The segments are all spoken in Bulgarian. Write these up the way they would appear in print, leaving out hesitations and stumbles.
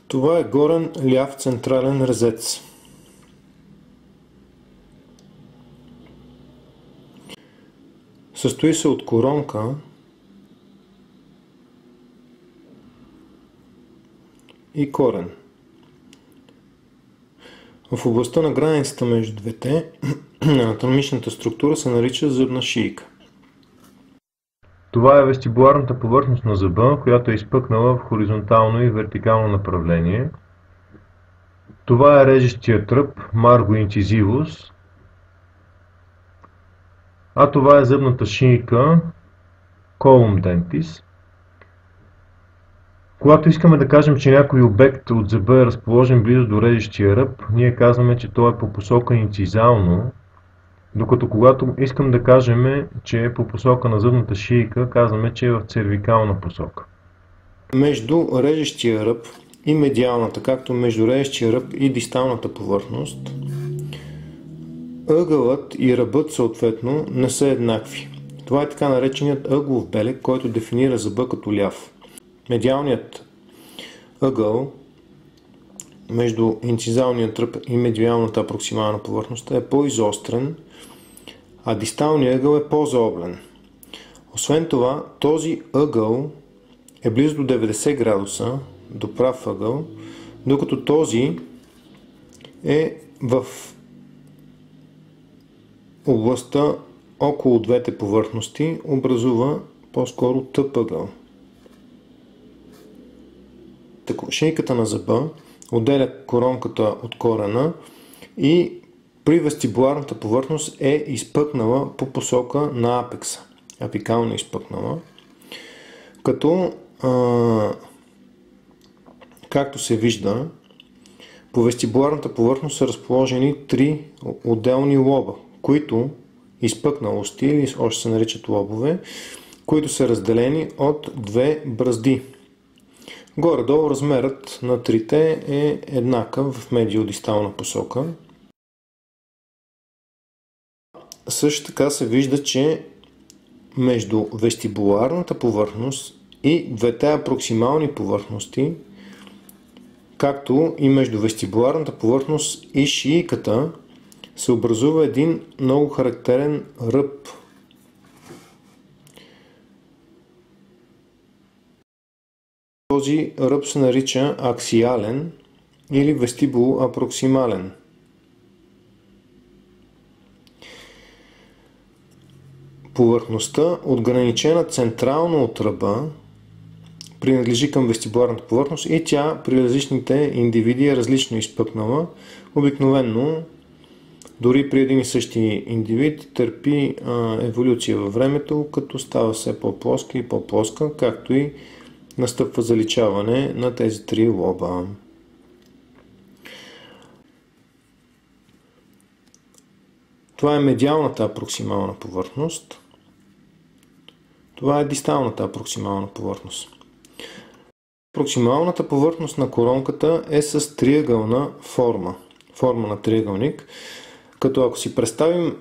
Това е горен ляв централен резец. Състои се от коронка и корен. В областта на границата между двете анатомичната структура се нарича зъбна шийка. Това е вестибуларната повърхност на зъба, която е изпъкнала в хоризонтално и вертикално направление. Това е режещия тръп, марго инцизивус, а това е зъбната шийка, колум дентис. Когато искаме да кажем, че някой обект от зъба е разположен близо до режещия ръб, ние казваме, че той е по посока инцизално, докато когато искам да кажем, че е по посока на зъбната шийка, казваме, че е в цервикална посока. Между режещия ръб и медиалната, както между режещия ръб и дисталната повърхност, ъгълът и ръбът съответно не са еднакви. Това е така нареченият ъглов белег, който дефинира зъба като ляв. Медиалният ъгъл между инцизалния тръп и медиалната апроксимална повърхност е по-изострен, а дисталният ъгъл е по-заоблен. Освен това, този ъгъл е близо до 90 градуса, до прав ъгъл, докато този е в областта около двете повърхности, образува по-скоро тъп ъгъл. Шийката на зъба отделя коронката от корена и при вестибуларната повърхност е изпъкнала по посока на апекса, апикално изпъкнала, като както се вижда, по вестибуларната повърхност са разположени три отделни лоба, които изпъкналости, или още се наричат лобове, които са разделени от две бразди. Горе-долу размерът на трите е еднакъв в медиодистална посока. Също така се вижда, че между вестибуларната повърхност и двете апроксимални повърхности, както и между вестибуларната повърхност и шийката, се образува един много характерен ръб. Този ръб се нарича аксиален или вестибулоапроксимален. Повърхността, отграничена централно от ръба, принадлежи към вестибуларната повърхност и тя при различните индивиди е различно изпъкнала. Обикновено, дори при един и същи индивид, търпи еволюция във времето, като става все по-плоска и по-плоска, както и настъпва заличаване на тези три лоба. Това е медиалната апроксимална повърхност. Това е дисталната апроксимална повърхност. Апроксималната повърхност на коронката е с триъгълна форма на триъгълник, като ако си представим,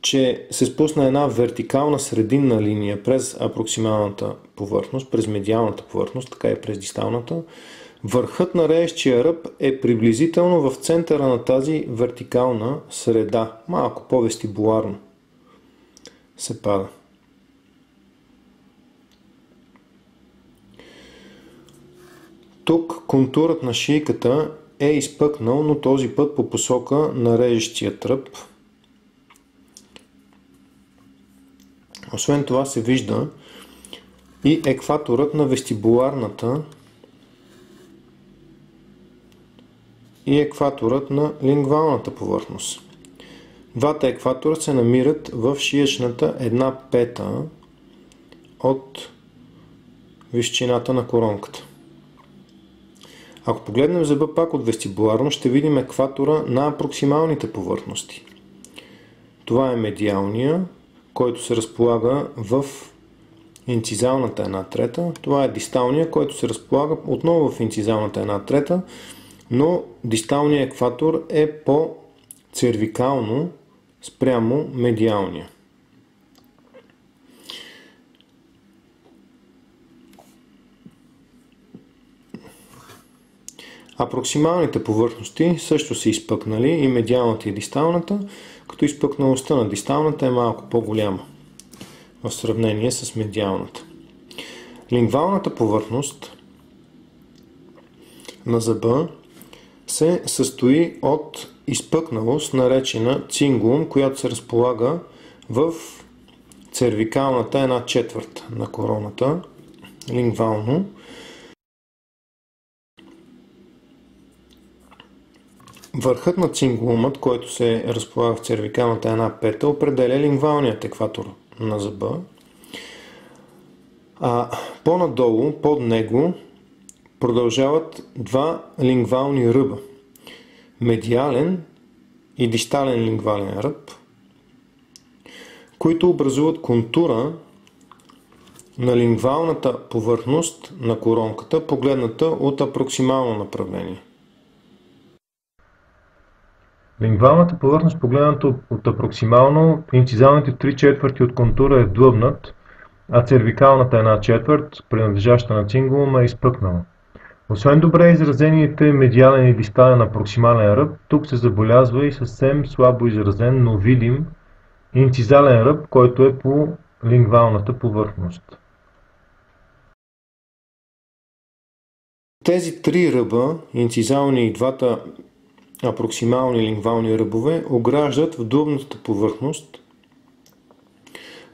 че се спусна една вертикална срединна линия през апроксималната повърхност, през медиалната повърхност, така и през дисталната, върхът на режещия ръб е приблизително в центъра на тази вертикална среда, малко по-вестибуларно се пада. Тук контурът на шийката е изпъкнал, но този път по посока на режещия тръп. Освен това се вижда и екваторът на вестибуларната и екваторът на лингвалната повърхност. Двата екватора се намират в шиечната една пета от височината на коронката. Ако погледнем зъба пак от вестибуларно, ще видим екватора на апроксималните повърхности. Това е медиалния, който се разполага в инцизалната една трета. Това е дисталния, който се разполага отново в инцизалната една трета, но дисталният екватор е по-цервикално спрямо медиалния. А проксималните повърхности също са изпъкнали, и медиалната и дисталната, като изпъкналостта на дисталната е малко по-голяма в сравнение с медиалната. Лингвалната повърхност на зъба се състои от изпъкналост, наречена цингулум, която се разполага в цервикалната 1/4 на короната, лингвално. Върхът на цингулумът, който се разполага в цервикалната 1/5, определя лингвалният екватор на зъба, а по-надолу, под него, продължават два лингвални ръба – медиален и дистален лингвален ръб, които образуват контура на лингвалната повърхност на коронката, погледната от апроксимално направление. Лингвалната повърхност, погледната от апроксимално, инцизалните 3/4 от контура е длъбнат, а цервикалната 1/4, принадлежаща на цингулума, е изпъкнала. Освен добре изразените медиален и дистален апроксимален ръб, тук се забелязва и съвсем слабо изразен, но видим инцизален ръб, който е по лингвалната повърхност. Тези три ръба, инцизални и двата апроксимални лингвални ръбове, ограждат в длъбната повърхност,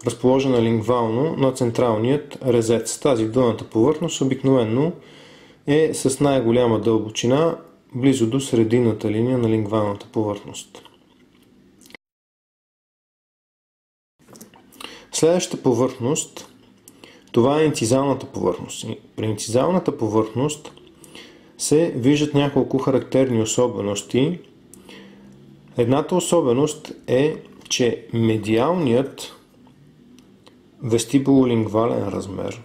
разположена лингвално на централният резец. Тази длъбната повърхност обикновено е с най-голяма дълбочина, близо до срединната линия на лингвалната повърхност. Следващата повърхност, това е инцизалната повърхност. При инцизалната повърхност се виждат няколко характерни особености. Едната особеност е, че медиалният вестибулолингвален размер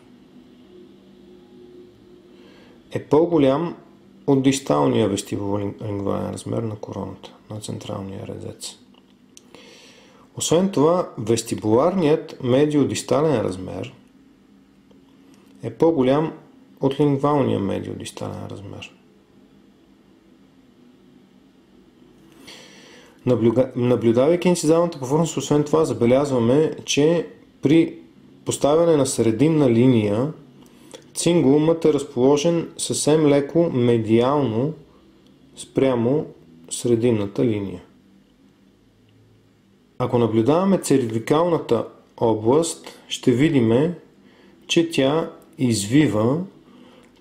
е по-голям от дисталния вестибулолингвален размер на короната, на централния резец. Освен това, вестибуларният медиодистален размер е по-голям от лингвалния медиодистален размер. Наблюдавайки инцизалната повърхност, освен това, забелязваме, че при поставяне на срединна линия цингулумът е разположен съвсем леко медиално спрямо срединната линия. Ако наблюдаваме цервикалната област, ще видим, че тя извива,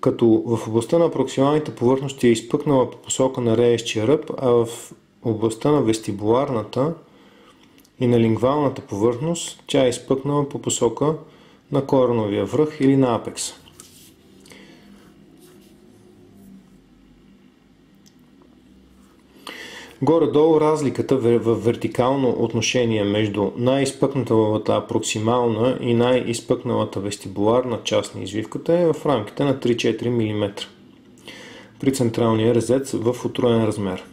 като в областта на апроксималните повърхности е изпъкнала по посока на реещия ръб, а в областта на вестибуларната и на лингвалната повърхност тя е изпъкнала по посока на кореновия връх или на апекса. Горе-долу разликата в вертикално отношение между най-изпъкналата апроксимална и най-изпъкналата вестибуларна част на извивката е в рамките на 3-4 мм при централния резец в утроен размер.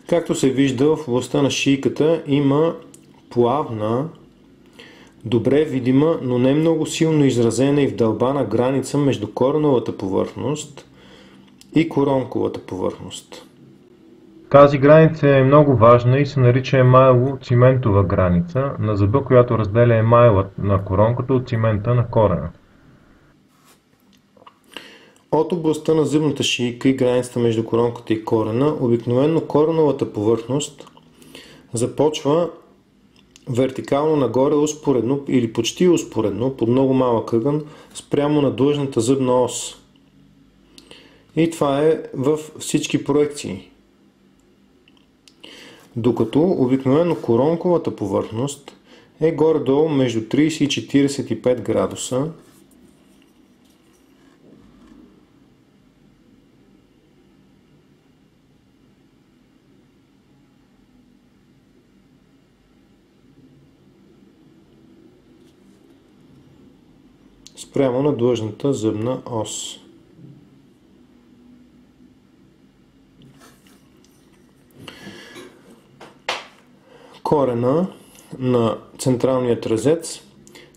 Както се вижда, в областта на шийката има плавна, добре видима, но не много силно изразена и вдълбана граница между кореновата повърхност и коронковата повърхност. Тази граница е много важна и се нарича емайло-циментова граница на зъба, която разделя емайлът на коронката от цимента на корена. От областта на зъбната шийка и границата между коронката и корена, обикновено кореновата повърхност започва вертикално нагоре успоредно или почти успоредно под много малък ъгъл спрямо на длъжната зъбна ос. И това е във всички проекции. Докато обикновено коронковата повърхност е горе-долу между 30 и 45 градуса, спрямо на длъжната зъбна ос. Корена на централният резец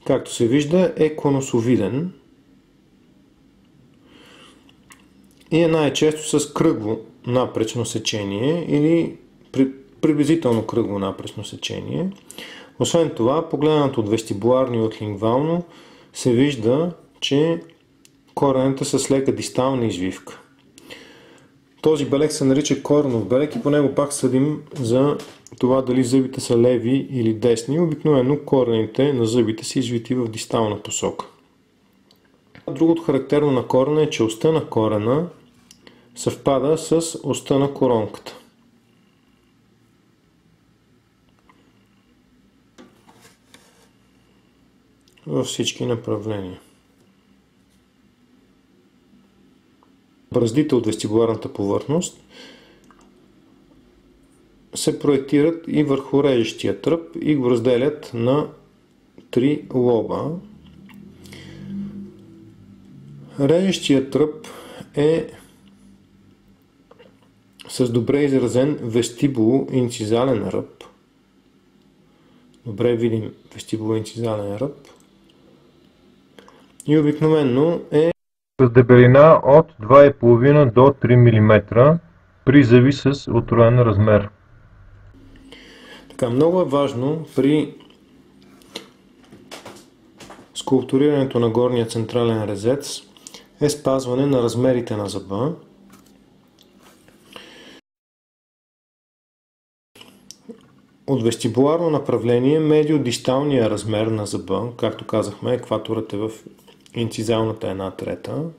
както се вижда, е конусовиден и е най-често с кръгло напречно сечение или приблизително кръгло напречно сечение. Освен това, погледнато от вестибуларно и от лингвално, се вижда, че корените са с лека дистална извивка. Този белег се нарича коренов белег и по него пак съдим за това дали зъбите са леви или десни. Обикновено корените на зъбите са извити в дистална посока. Другото характерно на корена е, че оста на корена съвпада с оста на коронката. Във всички направления. Браздите от вестибуларната повърхност се проектират и върху режещия тръп и го разделят на 3 лоба. Режещия тръп е с добре изразен вестибулоинцизален ръб. Добре видим вестибулоинцизален ръб. И обикновено е с дебелина от 2,5 до 3 мм при зъби с отроен размер. Така, много е важно при скулптурирането на горния централен резец е спазване на размерите на зъба. От вестибуларно направление медиодисталния размер на зъба, както казахме, екваторът е в инцизалната 1/3.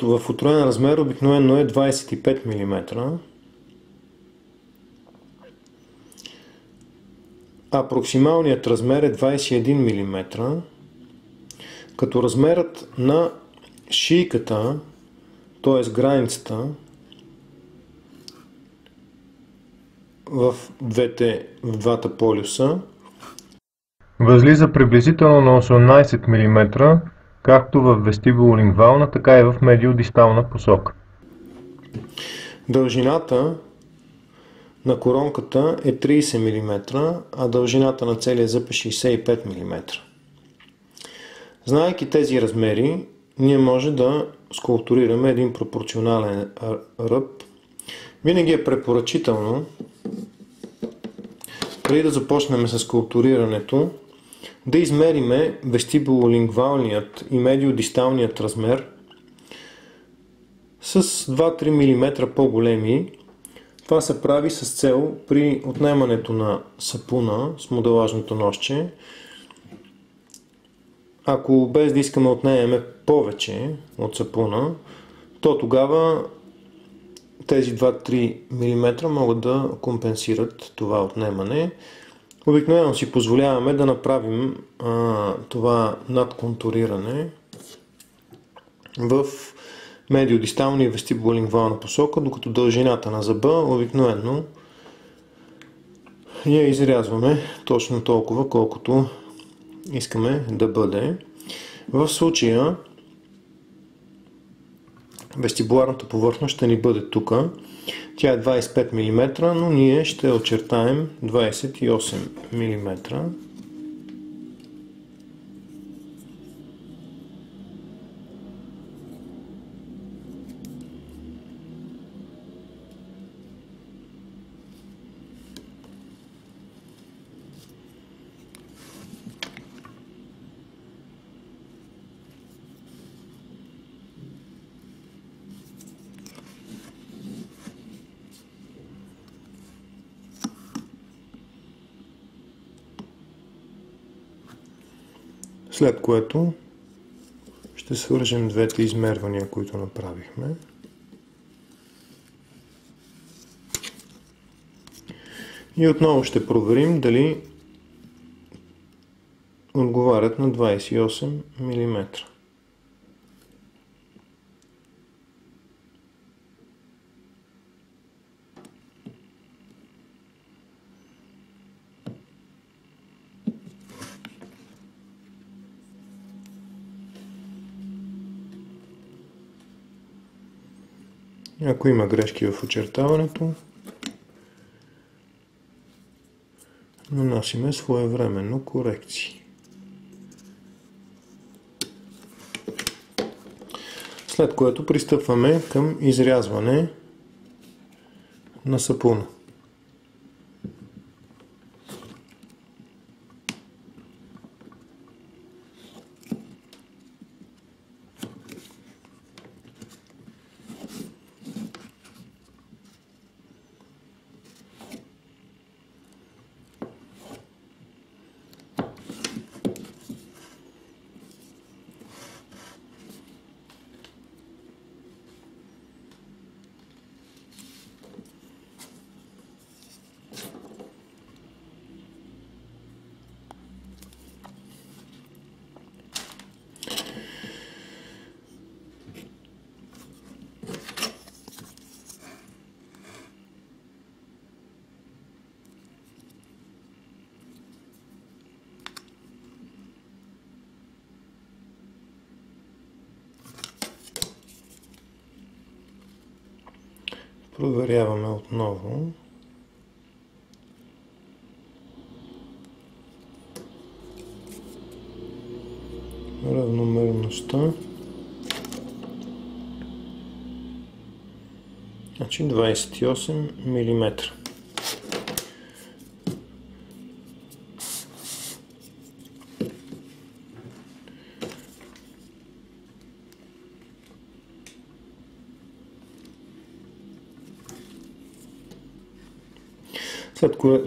В отроен размер обикновено е 25 мм. А проксималният размер е 21 мм, като размерът на шийката, т.е. границата в двата полюса възлиза приблизително на 18 мм, както в вестибулолингвална, така и в медиодистална посока. Дължината на коронката е 30 мм, а дължината на целия зъб е 65 мм. Знаейки тези размери, ние може да скулптурираме един пропорционален ръб. Винаги е препоръчително, преди да започнем с скулптурирането, да измериме вестибулолингвалният и медиодисталният размер с 2-3 мм по-големи. Това се прави с цел при отнемането на сапуна с моделажното ножче. Ако без да искаме отнемем повече от сапуна, то тогава тези 2-3 мм могат да компенсират това отнемане. Обикновено си позволяваме да направим това надконтуриране в медиодистална и вестибулолингвална посока, докато дължината на зъба обикновено я изрязваме точно толкова, колкото искаме да бъде. В случая вестибуларната повърхност ще ни бъде тук. Тя е 25 мм, но ние ще очертаем 28 мм. След което ще свържем двете измервания, които направихме. И отново ще проверим дали отговарят на 28 мм. Ако има грешки в очертаването, нанасиме своевременно корекции. След което пристъпваме към изрязване на сапуна. Проверяваме отново. Равномерността. Значи 28 мм.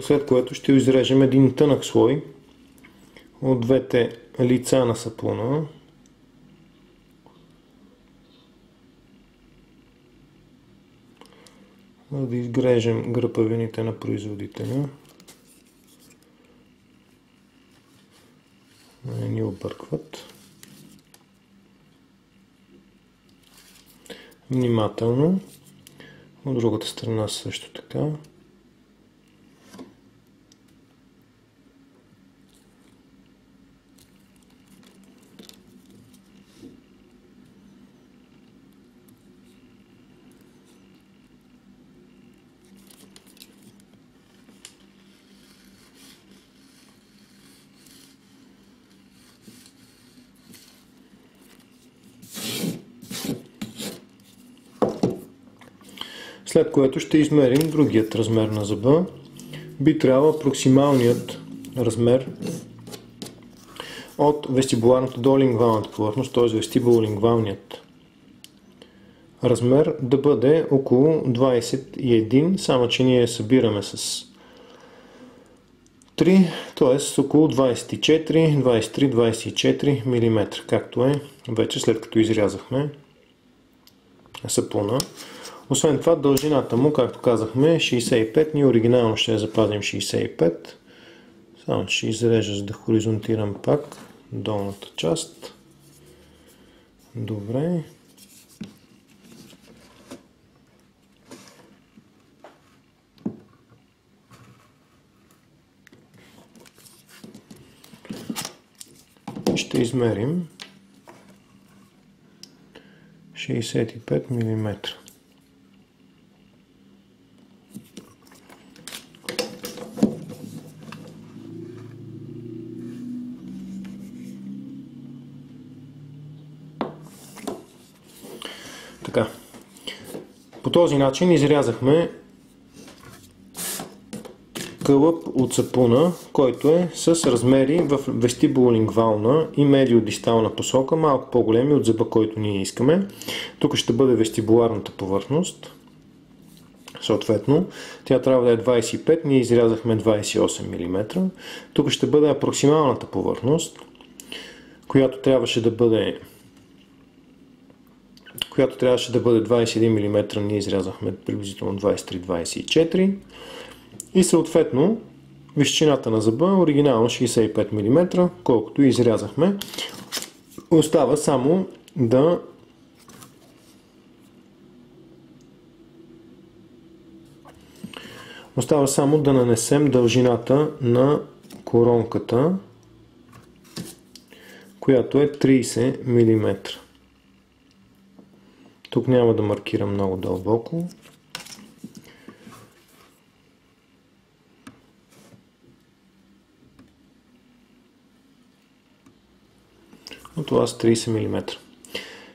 След което ще изрежем един тънък слой от двете лица на сапуна. За да изгрежем гръпавините на производителя. Не ни объркват. Внимателно. От другата страна също така. След което ще измерим другият размер на зъба. Би трябвало проксималният размер от вестибуларната до лингвалната повърхност, т.е. вестибулолингвалният размер да бъде около 21, само че ние събираме с 3, т.е. около 24, 23, 24 мм, както е вече след като изрязахме сапуна. Освен това, дължината му, както казахме, е 65. Ние оригинално ще я запазим 65. Само че ще изрежа, за да хоризонтирам пак долната част. Добре. Ще измерим 65 мм. Така. По този начин изрязахме кълъп от сапуна, който е с размери в вестибулолингвална и медиодистална посока, малко по-големи от зъба, който ние искаме. Тук ще бъде вестибуларната повърхност. Съответно, тя трябва да е 25, ние изрязахме 28 мм. Тук ще бъде апроксималната повърхност, която трябваше да бъде 21 мм, ние изрязахме приблизително 23-24 и съответно височината на зъба оригинално 65 мм, колкото изрязахме. Остава само да нанесем дължината на коронката, която е 30 мм. Тук няма да маркирам много дълбоко. но това са 30 мм.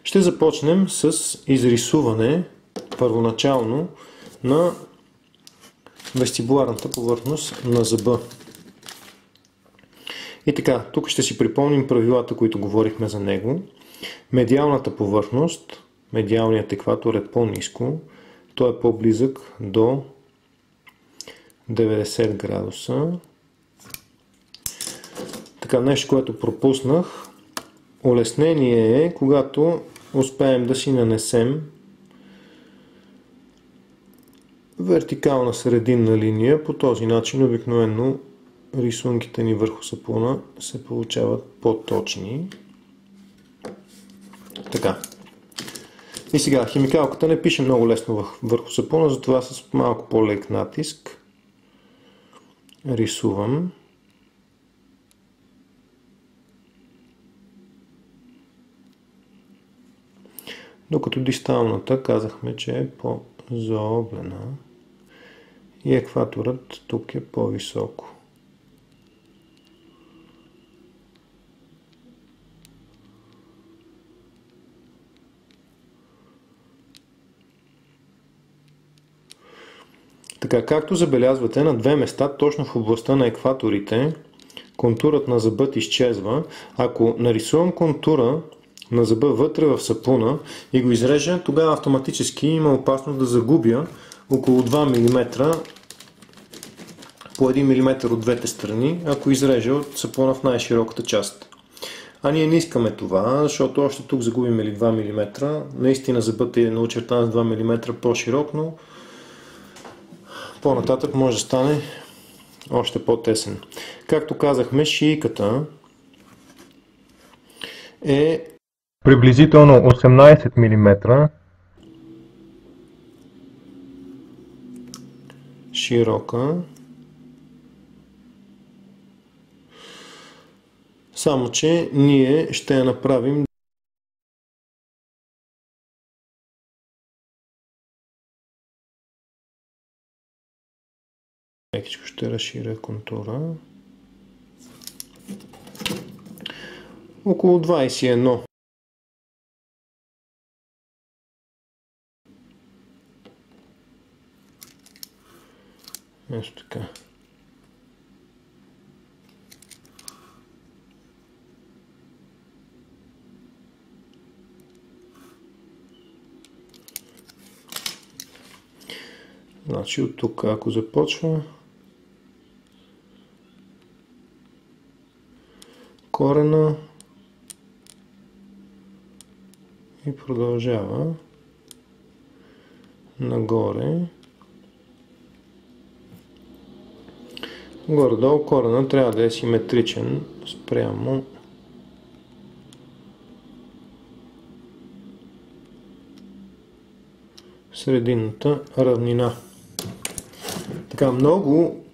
Ще започнем с изрисуване първоначално на вестибуларната повърхност на зъба. И така, тук ще си припомним правилата, които говорихме за него. Медиалната повърхност, медиалният екватор е по-ниско, той е по-близък до 90 градуса. Така, нещо, което пропуснах. Улеснение е, когато успеем да си нанесем вертикална срединна линия. По този начин обикновено рисунките ни върху сапуна се получават по-точни. Така. И сега, химикалката не пише много лесно върху сапуна, затова с малко по-лек натиск рисувам. Докато дисталната казахме, че е по-заоблена и екваторът тук е по-високо. Така, както забелязвате, на две места, точно в областта на екваторите, контурът на зъбът изчезва. Ако нарисувам контура на зъба вътре в сапуна и го изрежа, тогава автоматически има опасност да загубя около 2 мм по 1 мм от двете страни, ако изрежа от сапуна в най-широката част. А ние не искаме това, защото още тук загубим 2 мм. Наистина зъбът е начертан с 2 мм по-широк, но по-нататък може да стане още по-тесен. Както казахме, шийката е приблизително 18 мм. широка. Само че ние ще я направим лекичко ще разширя контура. Около 21. Ето така. Значи от тук, ако започва корена и продължава нагоре. Горе-долу корена трябва да е симетричен спрямо срединната равнина. Така, много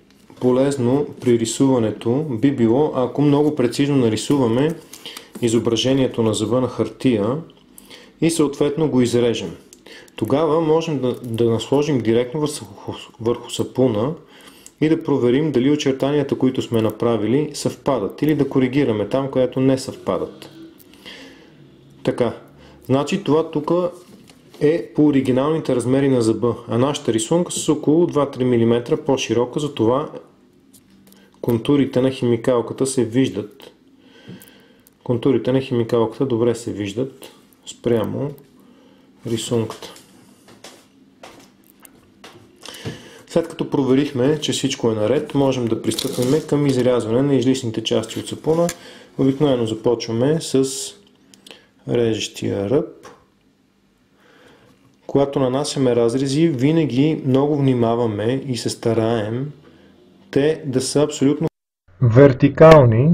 полезно при рисуването би било, ако много прецизно нарисуваме изображението на зъба на хартия и съответно го изрежем. Тогава можем да насложим директно върху сапуна и да проверим дали очертанията, които сме направили, съвпадат или да коригираме там, където не съвпадат. Така, значи това тук е по оригиналните размери на зъба, а нашата рисунка с около 2-3 мм по-широка, затова контурите на химикалката се виждат. Контурите на химикалката добре се виждат спрямо рисунката. След като проверихме, че всичко е наред, можем да пристъпим към изрязване на излишните части от сапуна. Обикновено започваме с режещия ръб. Когато нанасяме разрези, винаги много внимаваме и се стараем те да са абсолютно вертикални,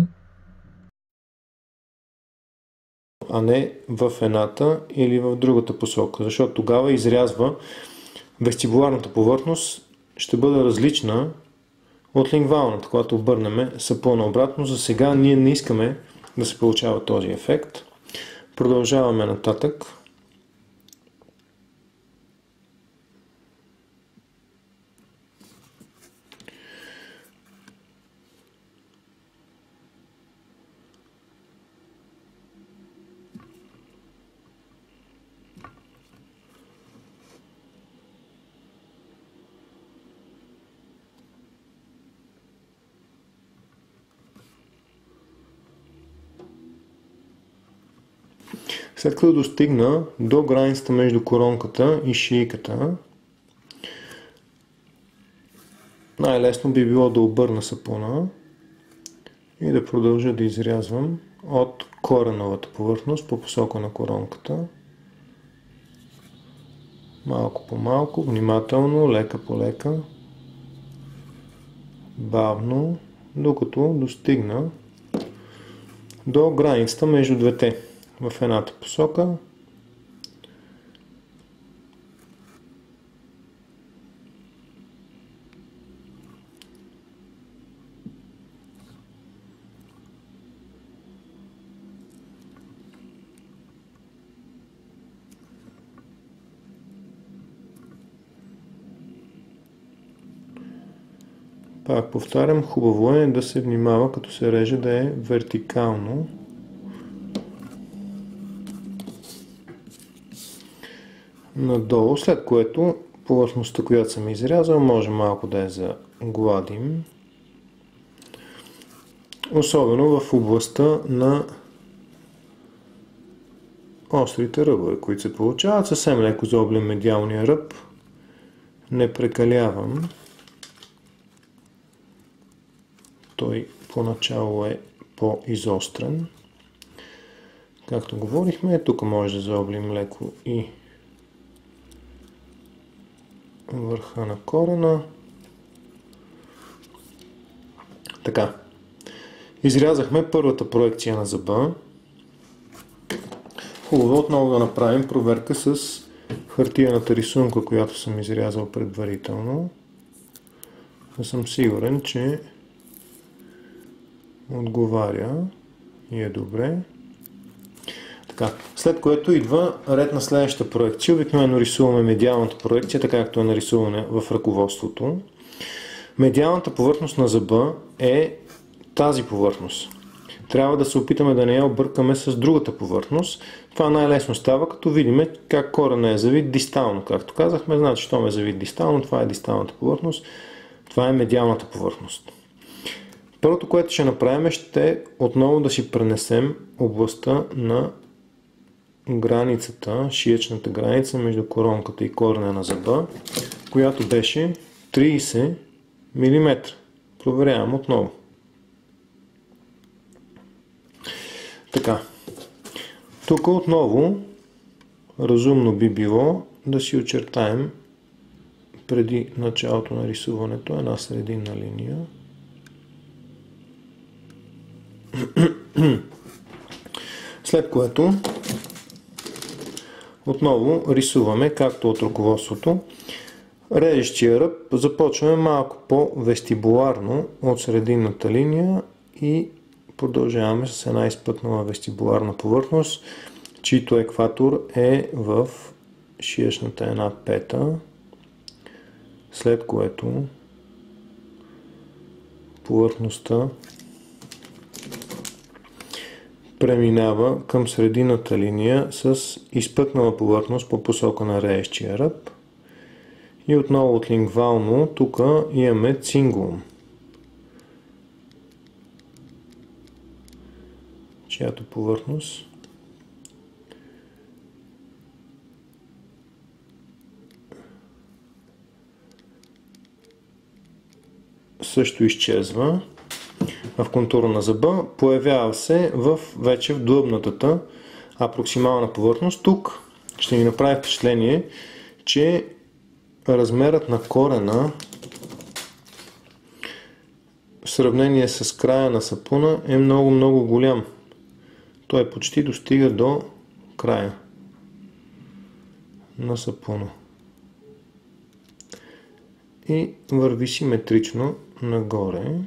а не в едната или в другата посока, защото тогава изрязва вестибуларната повърхност ще бъде различна от лингвалната, когато обърнем сапуна обратно. За сега ние не искаме да се получава този ефект. Продължаваме нататък. След като достигна до границата между коронката и шийката, най-лесно би било да обърна сапуна и да продължа да изрязвам от кореновата повърхност по посока на коронката. Малко по малко, внимателно, лека по лека, бавно, докато достигна до границата между двете. В едната посока пак повтарям, хубаво е да се внимава, като се реже, да е вертикално. Надолу, след което повърхността, която съм изрязал, може малко да я загладим. Особено в областта на острите ръбове, които се получават. Съвсем леко заоблям медиалния ръб. Не прекалявам. Той поначало е по-изострен. Както говорихме, тук може да заоблим леко и върха на корена. Така. Изрязахме първата проекция на зъба. Хубаво отново да направим проверка с хартияната рисунка, която съм изрязал предварително. Да съм сигурен, че отговаря и е добре. Така. След което идва ред на следващата проекция. Обикновено рисуваме медиалната проекция, така както е нарисувана в ръководството. Медиалната повърхност на зъба е тази повърхност. Трябва да се опитаме да не я объркаме с другата повърхност. Това най-лесно става, като видим как корена е завит дистално. Както казахме, значи, щом е завит дистално, това е дисталната повърхност, това е медиалната повърхност. Първото, което ще направим, ще отново да си пренесем областта на границата, шиечната граница между коронката и корена на зъба, която беше 30 мм. Проверявам отново. Така. Тук отново разумно би било да си очертаем преди началото на рисуването една срединна линия. След което отново рисуваме, както от ръководството, режещия ръб. Започваме малко по-вестибуларно от срединната линия и продължаваме с една изпъкнала вестибуларна повърхност, чийто екватор е в шиечната една пета, след което повърхността преминава към срединната линия с изпъкнала повърхност по посока на реещия ръб. И отново от лингвално, тук имаме цингулум, чиято повърхност също изчезва в контура на зъба, появява се вече в длъбнатата апроксимална повърхност. Тук ще ни направи впечатление, че размерът на корена в сравнение с края на сапуна е много голям. Той почти достига до края на сапуна и върви симетрично нагоре,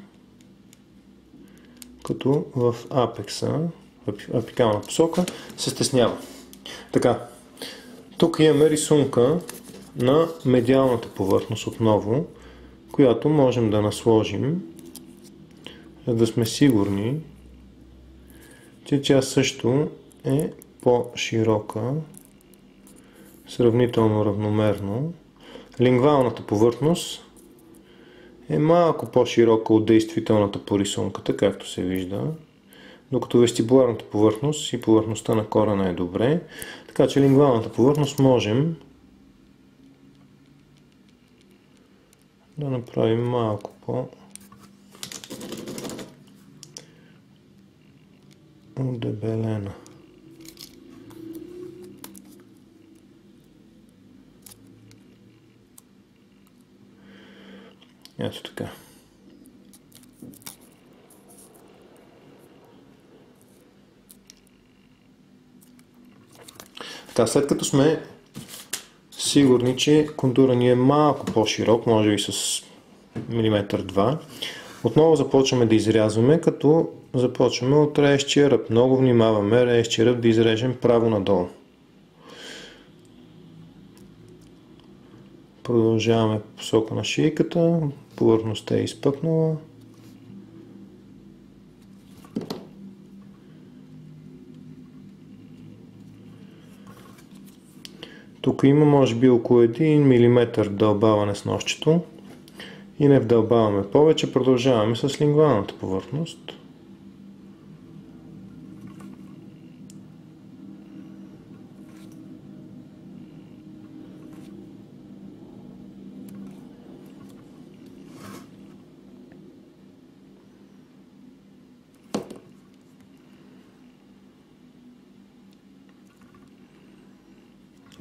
като в апекса, апикална посока, се стеснява. Така, тук имаме рисунка на медиалната повърхност отново, която можем да насложим, за да сме сигурни, че тя също е по-широка, сравнително равномерно. Лингвалната повърхност е малко по-широка от действителната по рисунката, както се вижда. докато вестибуларната повърхност и повърхността на корена е добре. Така че лингвалната повърхност можем да направим малко по-удебелена. Ето така. Така, след като сме сигурни, че контура ни е малко по-широк, може би с милиметър-два, отново започваме да изрязваме, като започваме от режещия ръб. Много внимаваме режещия ръб да изрежем право надолу. Продължаваме по посока на шийката, повърхността е изпъкнала. Тук има може би около 1 мм вдълбаване с ножчето и не вдълбаваме повече, продължаваме с лингвалната повърхност.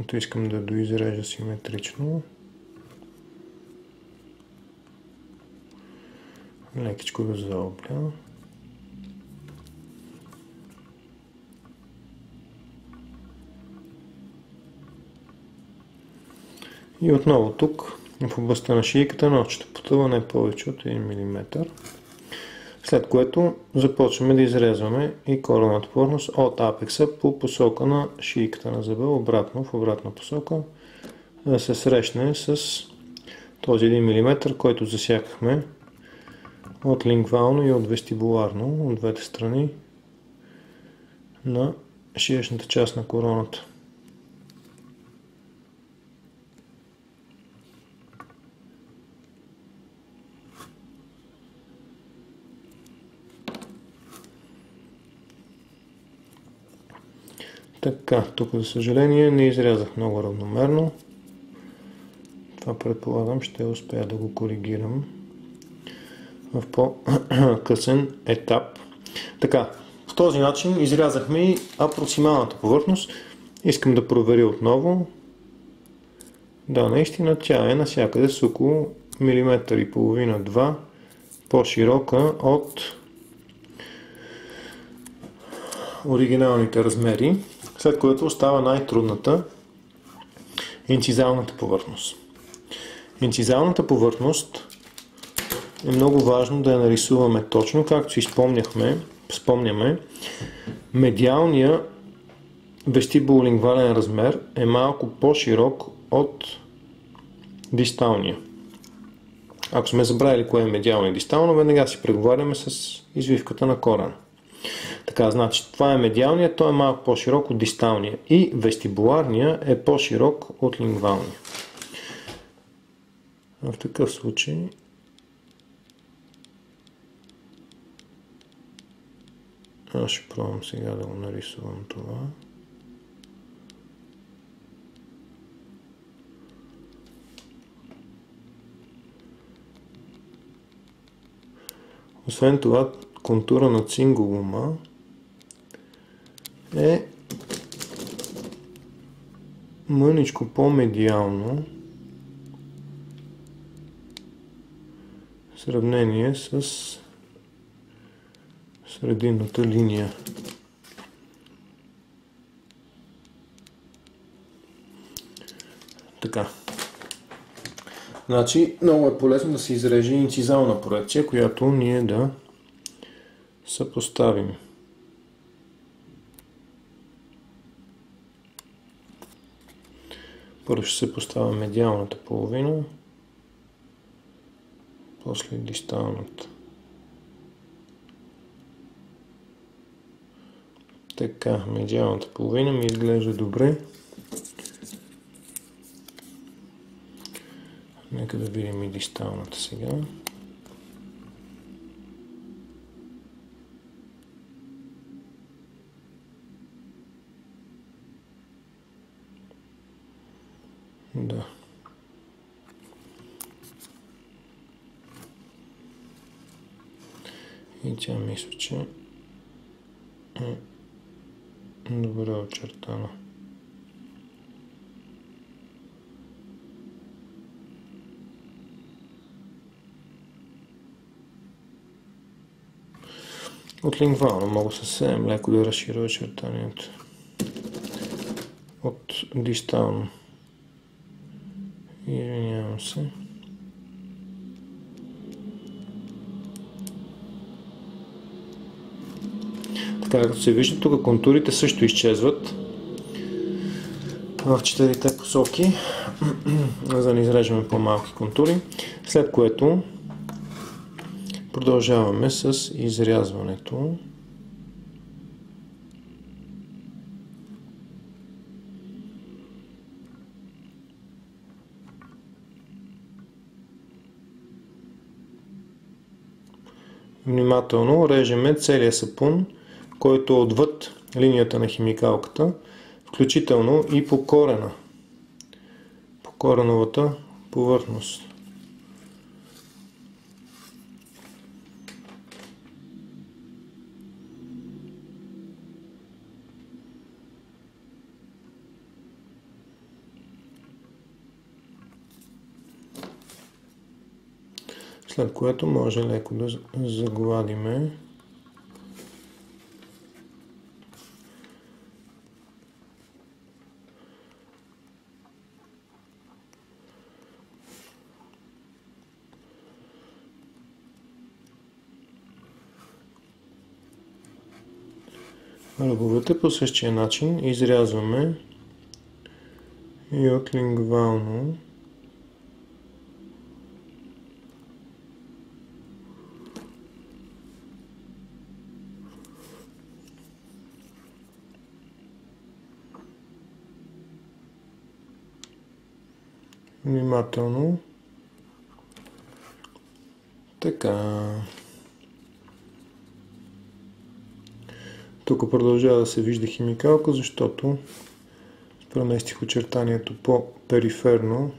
Ето искам да доизрежа симетрично. Лекичко да заобля. И отново тук, в областта на шийката, ножчето потъва не повече от 1 мм. След което започваме да изрязваме и кореновата повърхност от апекса по посока на шийката на зъба, обратно, в обратна посока, да се срещне с този 1 мм, който засякахме от лингвално и от вестибуларно, от двете страни на шиечната част на короната. Така, тук за съжаление не изрязах много равномерно. Това предполагам ще успея да го коригирам в по-късен етап. Така, в този начин изрязахме и апроксималната повърхност. Искам да проверя отново. Да, наистина тя е навсякъде с около милиметър и половина-2 по-широка от оригиналните размери, след което остава най-трудната инцизалната повърхност. Инцизалната повърхност е много важно да я нарисуваме точно, както си спомняме. Медиалният вестибулолингвален размер е малко по-широк от дисталния. Ако сме забравили кое е медиално и дистално, веднага си преговаряме с извивката на корена. Така, значи това е медиалният, той е малко по-широк от дисталния и вестибуларния е по-широк от лингвалния. В такъв случай аз ще пробвам сега да го нарисувам това. Освен това, контура на цингулума е мъничко по-медиално в сравнение с срединната линия. Така. Значи, много е полезно да се изреже инцизална проекция, която ние да съпоставим. Първо ще се поставя медиалната половина, после дисталната. Така, медиалната половина ми изглежда добре. Нека да видим и дисталната сега. Да. И тя мисля, че е добре очертана. От лингвално мога съвсем леко да разширя очертанието. От дистално. Извинявам се. Така, като се вижда, тук контурите също изчезват в четирите посоки, за да не изрежем по-малки контури, след което продължаваме с изрязването. Внимателно режеме целия сапун, който е отвъд линията на химикалката, включително и по корена, по кореновата повърхност. След което може леко да загладиме ръбовете по същия начин. Изрязваме и от лингвално. Внимателно. Така. Тук продължава да се вижда химикалка, защото преместих очертанието по-периферно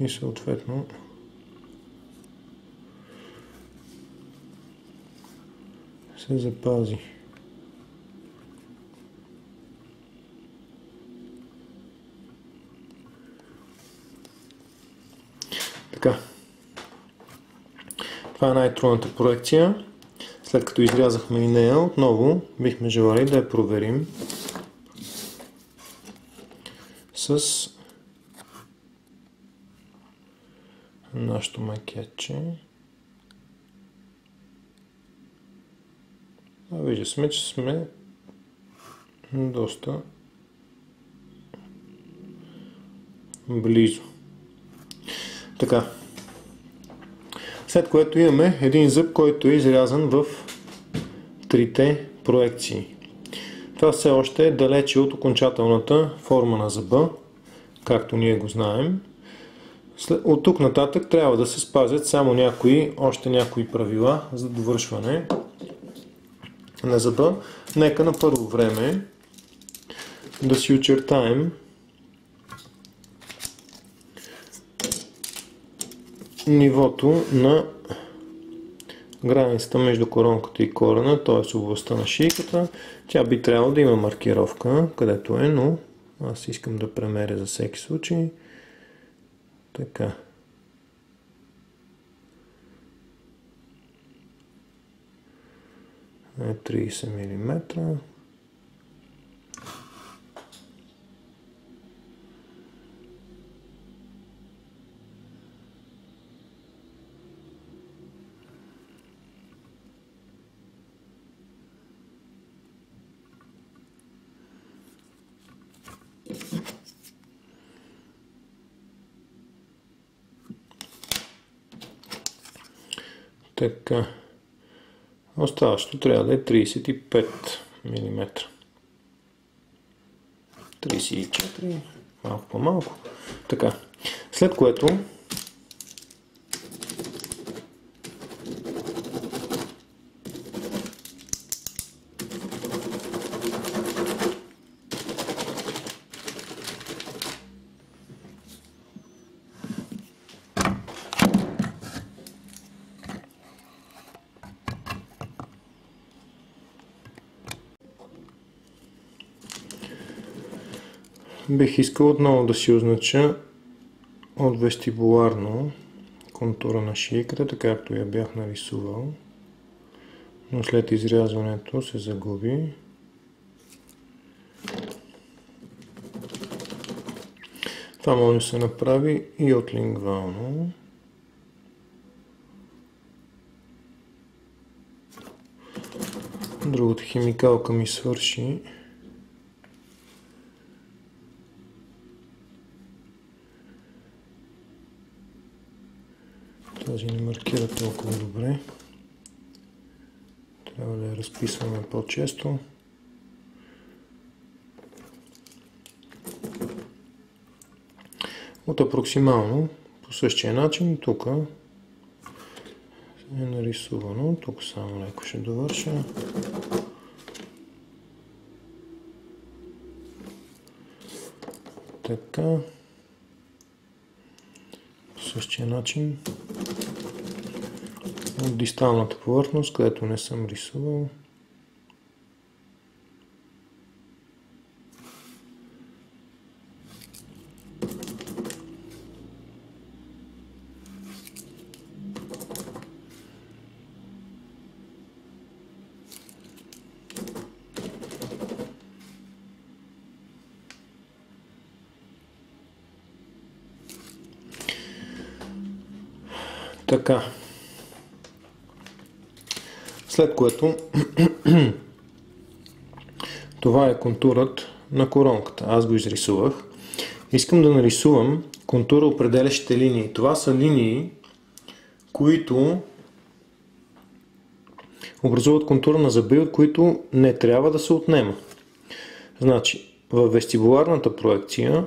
и съответно се запази. Така. Това е най-трудната проекция. След като изрязахме и нея, отново бихме желали да я проверим с нашето макетче. Виждаме, че сме доста близо. Така. След което имаме един зъб, който е изрязан в трите проекции. Това все още е далече от окончателната форма на зъба, както ние го знаем. От тук нататък трябва да се спазят само още някои правила за довършване на зъба. Нека на първо време да си очертаем нивото на границата между коронката и корена, т.е. областта на шийката. Тя би трябвало да има маркировка, където е, но аз искам да премеря за всеки случай. Така. Е 30 мм. Така. Оставащото трябва да е 35 мм. 34, малко по-малко. Така. След което бих искал отново да си означа от вестибуларно контура на шийката, така както я бях нарисувал, но след изрязването се загуби. Това може да се направи и от лингвално. Другата химикалка ми свърши. Тази не маркира толкова добре. Трябва да я разписваме по-често. От апроксимално по същия начин тук е нарисувано. Тук само леко ще довърша. Така. По същия начин. От дисталната повърхност, където не съм рисувал. Така. След което това е контурът на коронката. Аз го изрисувах. Искам да нарисувам контура определящите линии. Това са линии, които образуват контура на зъби, от които не трябва да се отнема. Значи, в вестибуларната проекция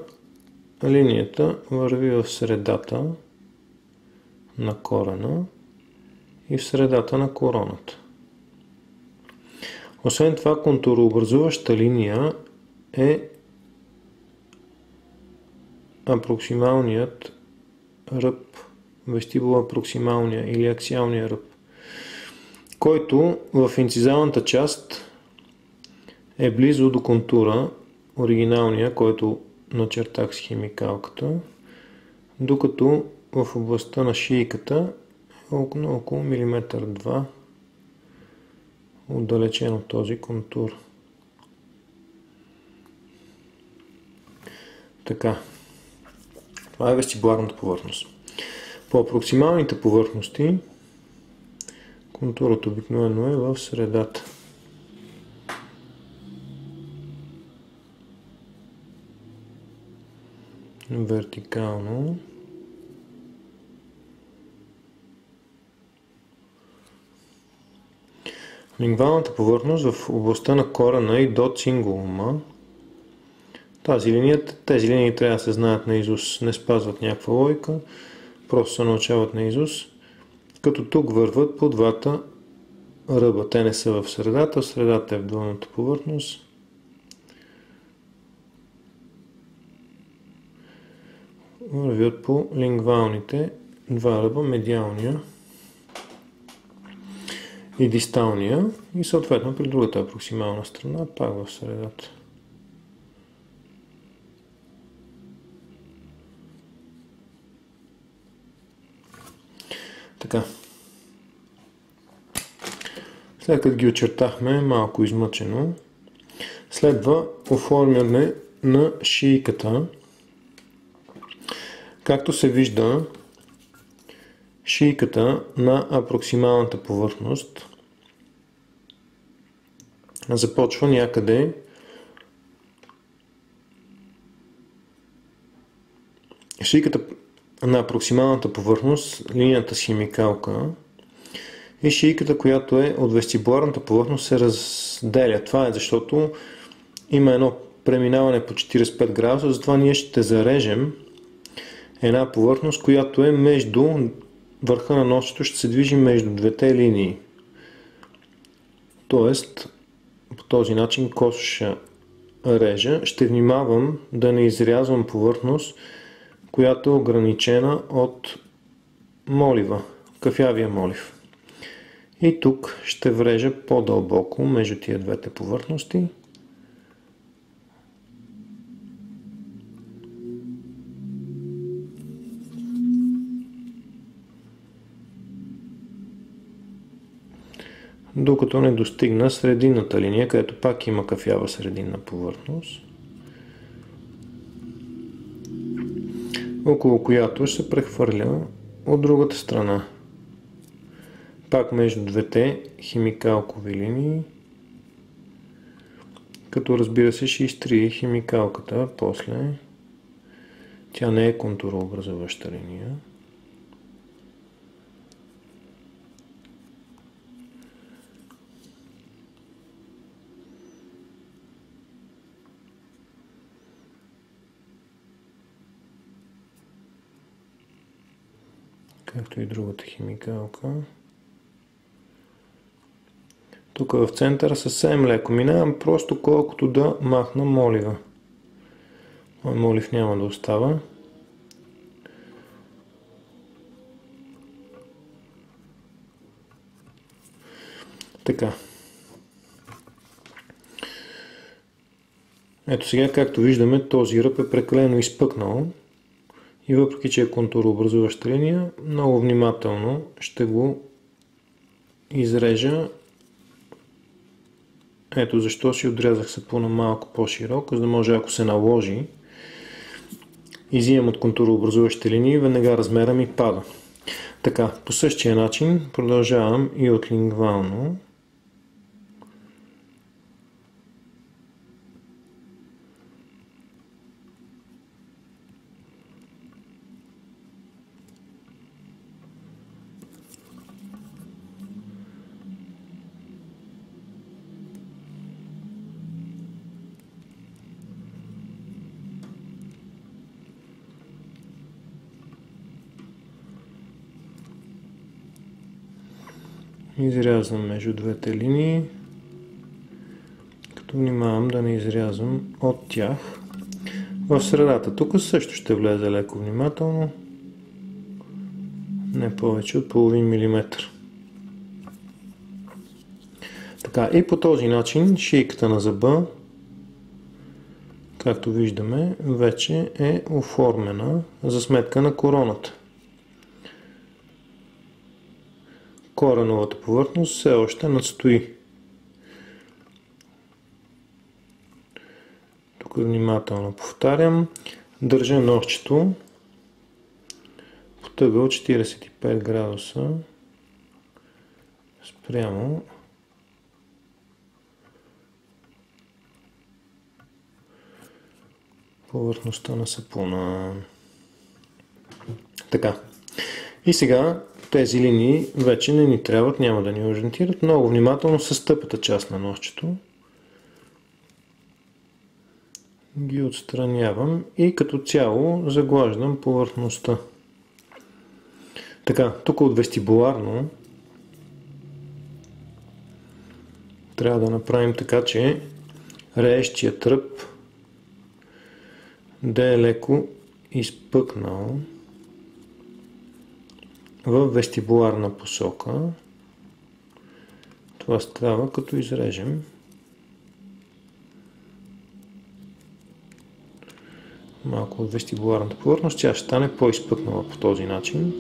линията върви в средата на корена и в средата на короната. Освен това, контурообразуваща линия е апроксималният ръб, вестибулоапроксималния или аксиалния ръб, който в инцизалната част е близо до контура, оригиналния, който начертах с химикалката, докато в областта на шийката е около милиметър 2 отдалечен от този контур. Така. Това е вестибуларната повърхност. По апроксималните повърхности контурът обикновено е в средата. Вертикално. Лингвалната повърхност в областта на корена и до цингулума. Тези линии трябва да се знаят наизуст, не спазват някаква логика, просто се научават наизуст, като тук върват по двата ръба. Те не са в средата, средата е в долната повърхност. Вървят по лингвалните два ръба, медиалния и дисталния, и съответно при другата апроксимална страна пак в средата. Така. След като ги очертахме малко измъчено, следва оформяне на шийката. Както се вижда, шийката на апроксималната повърхност започва някъде шийката на апроксималната повърхност, линията с химикалка, и шийката, която е от вестибуларната повърхност, се разделя. Това е защото има едно преминаване по 45 градуса, затова ние ще зарежем една повърхност, която е между върха на носчето, ще се движи между двете линии. Тоест, по този начин косо ще режа. Ще внимавам да не изрязвам повърхност, която е ограничена от молива, кафявия молив. И тук ще врежа по-дълбоко между тия двете повърхности. докато не достигна срединната линия, където пак има кафява срединна повърхност, около която ще се прехвърля от другата страна. Пак между двете химикалкови линии, като разбира се ще изтрие химикалката после. Тя не е контурообразуваща линия. Както и другата химикалка. Тук в центъра съвсем леко минавам, просто колкото да махна молива. Молив няма да остава. Така. Ето сега, както виждаме, този ръб е прекалено изпъкнал и въпреки че е контурообразуваща линия, много внимателно ще го изрежа. Ето защо си отрязах сапуна малко по-широко, за да може, ако се наложи, изимам от контурообразуващите линии, веднага размера ми пада. Така, по същия начин продължавам и от лингвално. Изрязвам между двете линии, като внимавам да не изрязвам от тях. В средата тук също ще влезе леко внимателно, не повече от половин милиметър. Така, и по този начин шийката на зъба, както виждаме, вече е оформена за сметка на короната. Кореновата повърхност все още надстои. Тук внимателно повтарям. Държа ножчето по ъгъл 45 градуса спрямо повърхността на сапуна. Така. И сега тези линии вече не ни трябват, няма да ни ориентират. Много внимателно с тъпата част на ножчето ги отстранявам и като цяло заглаждам повърхността. Така, тук от вестибуларно трябва да направим така, че реещия тръп да е леко изпъкнал в вестибуларна посока. Това става като изрежем малко от вестибуларната повърхност. Тя ще стане по-изпъкнала по този начин.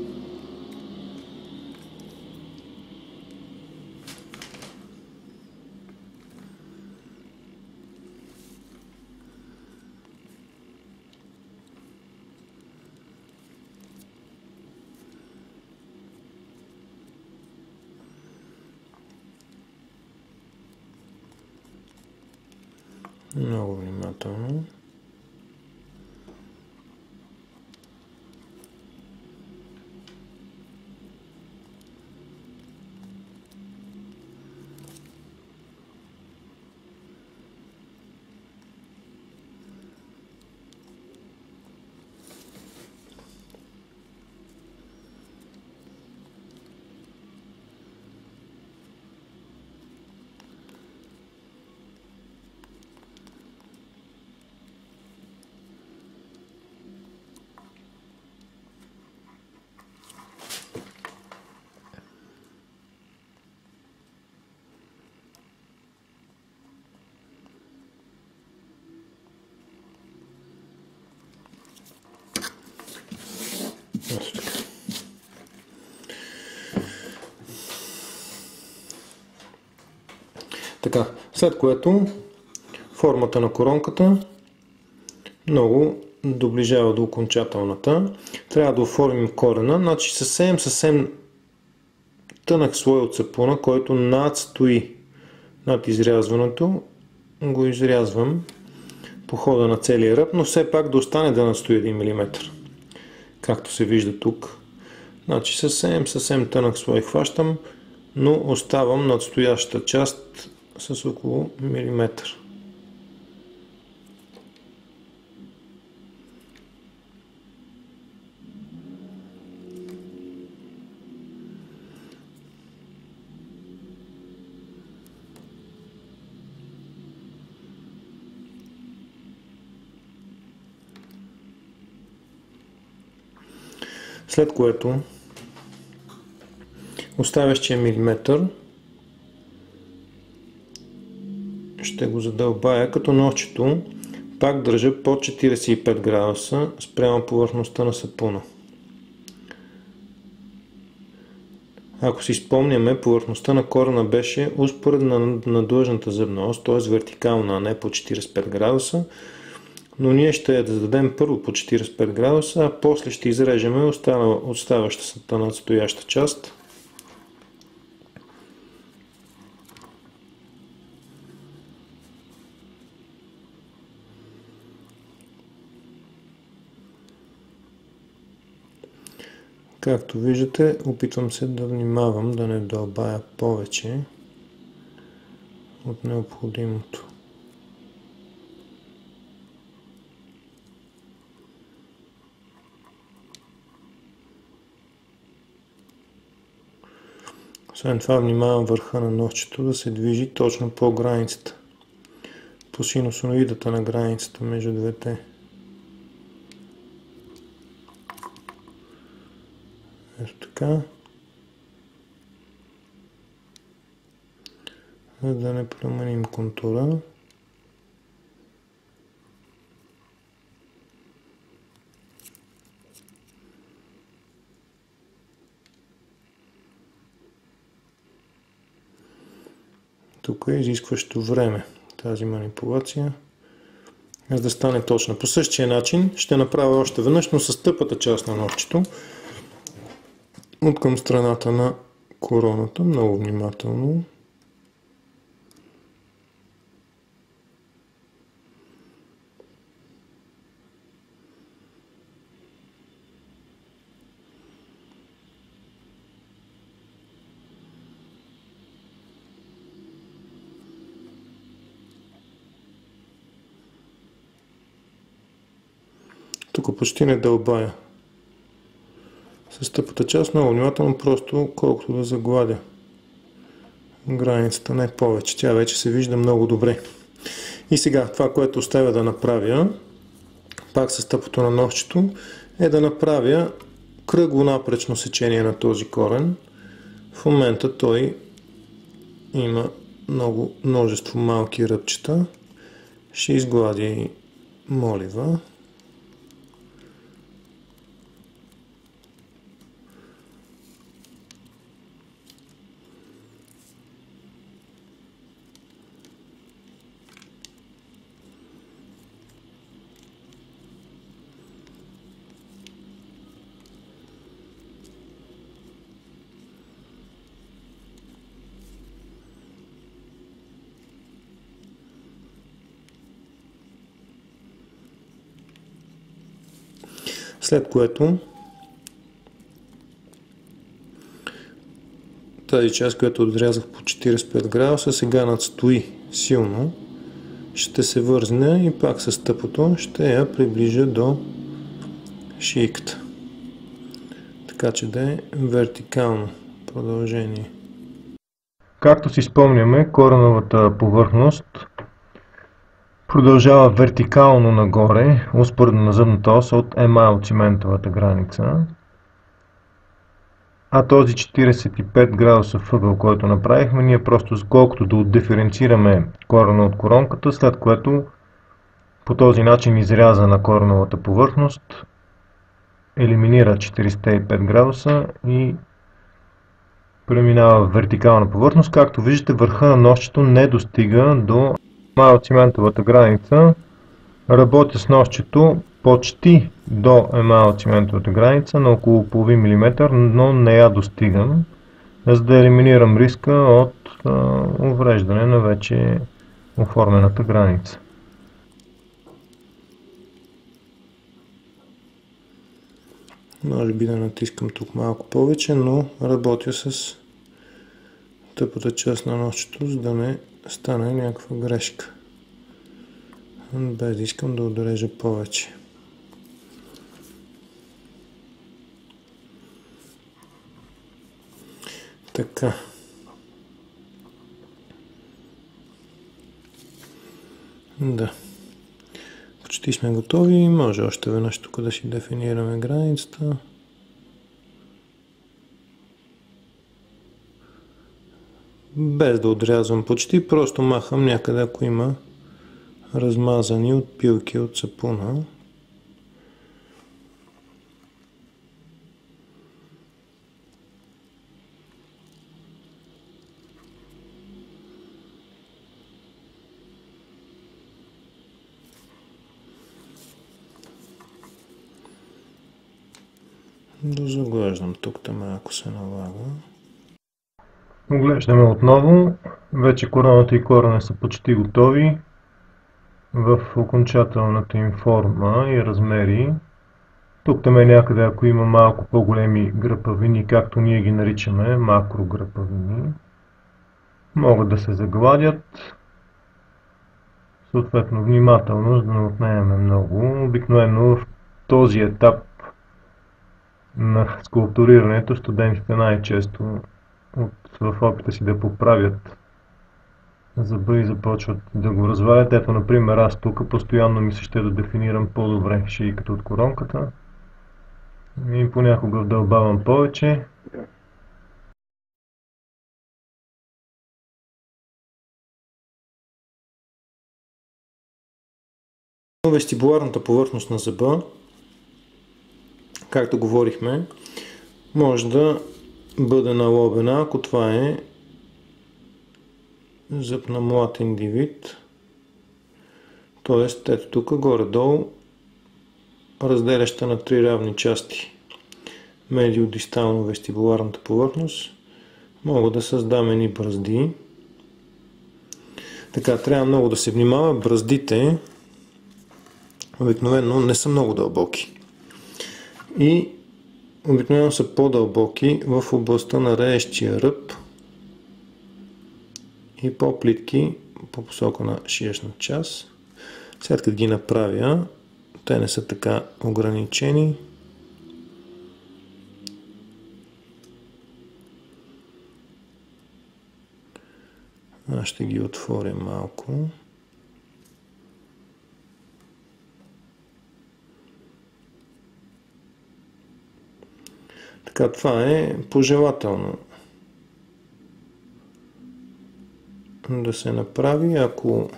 Много внимателно. Така, след което формата на коронката много доближава до окончателната. Трябва да оформим корена, значи съвсем тънък слой от сапуна, който надстои над изрязването, го изрязвам по хода на целия ръб, но все пак да остане да надстои 1 мм. Както се вижда тук. Значи съвсем тънък слой хващам, но оставам надстоящата част с около милиметър. След което оставящия милиметър ще го задълбая, като ножчето пак държа под 45 градуса спрямо повърхността на сапуна. Ако си спомняме, повърхността на корена беше успоредна на длъжната зъбна ос, т.е. вертикална, а не по 45 градуса. Но ние ще я зададем първо по 45 градуса, а после ще изрежеме оставащата надстояща част. Както виждате, опитвам се да внимавам да не дълбая повече от необходимото. Освен това внимавам върха на ножчето да се движи точно по границата, по синусоидата на границата между двете. Ето така. За да не променим контура. Тук е изискващо време тази манипулация, за да стане точна. По същия начин ще направя още веднъж, но с тъпата част на ножчето от към страната на короната, много внимателно. Тук почти не дълбая. С тъпата част много внимателно, просто колкото да загладя границата, не повече. Тя вече се вижда много добре. И сега това, което оставя да направя, пак с тъпото на ножчето, е да направя кръгло напречно сечение на този корен. В момента той има множество малки ръбчета. Ще изгладя молива. След което тази част, която отрязах по 45 градуса, сега надстои силно. Ще се вързне и пак с тъпото ще я приближа до шийката. Така че да е вертикално продължение. Както си спомняме, кореновата повърхност продължава вертикално нагоре, успоредно на зъбната ос от емайл циментовата граница. А този 45 градусов ъгъл, който направихме, ние просто колкото да отдиференцираме корена от коронката, след което по този начин изряза на кореновата повърхност елиминира 45 градуса и преминава в вертикална повърхност. Както виждате, върха на носчето не достига до емайлциментовата граница. Работя с носчето почти до емайлциментовата граница на около половин милиметър, но не я достигам, за да елиминирам риска от увреждане на вече оформената граница. Може би да натискам тук малко повече, но работя с тъпата част на носчето, за да не стане някаква грешка. Без да искам да отрежа повече. Така. Да. Почти сме готови. Може още веднъж тук да си дефинираме границата. Без да отрязвам почти, просто махам някъде, ако има размазани отпилки от сапуна. Дозаглеждам тук, ако се налага. Оглеждаме отново. Вече короната и корена са почти готови в окончателната им форма и размери. Тук там е някъде, ако има малко по-големи гръпавини, както ние ги наричаме, макрогръпавини, могат да се загладят. Съответно, внимателно, за да не отнемаме много. Обикновено в този етап на скулптурирането студентите най-често в опита си да поправят зъба и започват да го развалят. Ето, например, аз тук постоянно ми се ще да дефинирам по-добре шийката от коронката и понякога вдълбавам повече. Вестибуларната повърхност на зъба, както говорихме, може да бъде налобена, ако това е зъб на млад индивид. Тоест, ето тук горе-долу разделяща на три равни части медиодистално вестибуларната повърхност, мога да създам едни бръзди. Така, трябва много да се внимава. Бръздите обикновено не са много дълбоки. И обикновено са по-дълбоки в областта на реещия ръб и по-плитки по посока на шиешна част. След като ги направя, те не са така ограничени. Аз ще ги отворя малко. Така, това е пожелателно да се направи, ако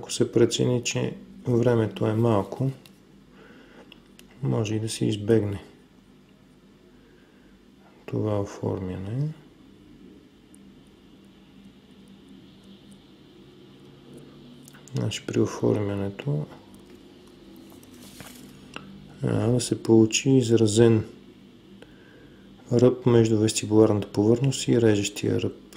се прецени, че времето е малко, може и да се избегне това оформяне. Значи при оформянето да се получи изразен ръб между вестибуларната повърхност и режещия ръб.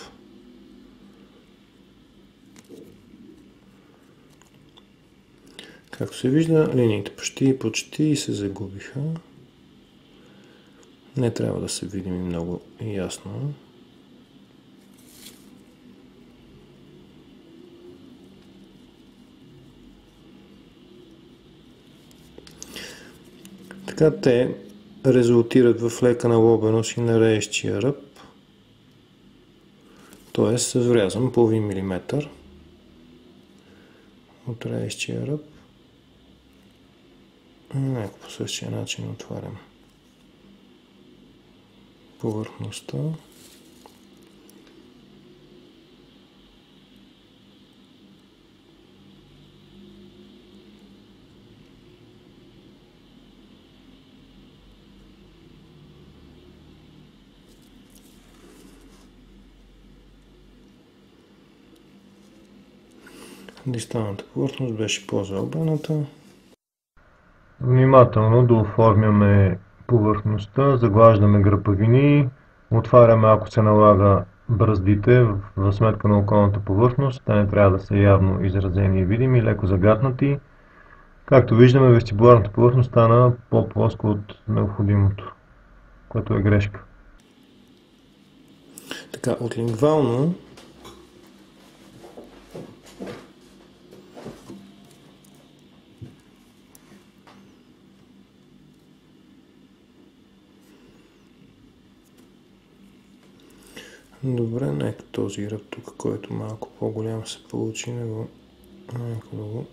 Както се вижда, линиите почти се загубиха. Не трябва да се видим много ясно. Така те резултират в лека налобеност и на реещия ръб, т.е. с врязан половин милиметър от реещия ръб. Нека по същия начин отварям повърхността. Дисталната повърхност беше по-заобрената. Внимателно дооформяме повърхността, заглаждаме гръбавини, отваряме, ако се налага, бръздите в сметка на околната повърхност. Те не трябва да са явно изразени и видими, леко загатнати. Както виждаме, вестибуларната повърхност стана по-плоска от необходимото, което е грешка. Така, от лингвално добре, нека този ръб тук, който малко по-голям се получи, него да го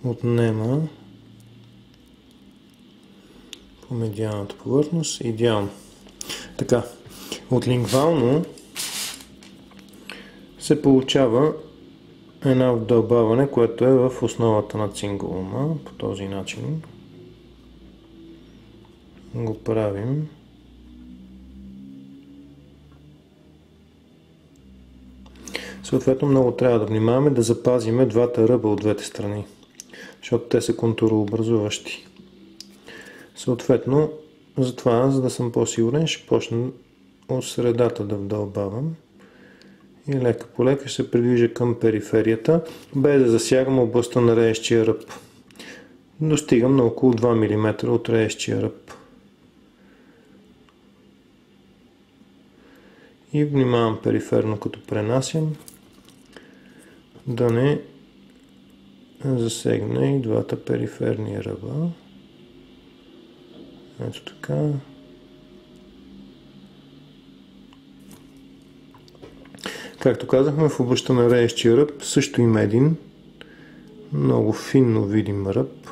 отнема по медиалната повърхност. Идеално. Така, от лингвално се получава едно вдълбаване, което е в основата на цингулума. По този начин го правим. Съответно, много трябва да внимаваме да запазиме двата ръба от двете страни, защото те са контурообразуващи. Съответно, затова, за да съм по-сигурен, ще почна от средата да вдълбавам и лека по лека ще се придвижа към периферията, без да засягам областта на реещия ръб. Достигам на около 2 мм от реещия ръб. И внимавам периферно, като пренасям, да не засегне и двата периферни ръба. Ето така. Както казахме, в областта на реещия ръб също има един много финно видим ръб,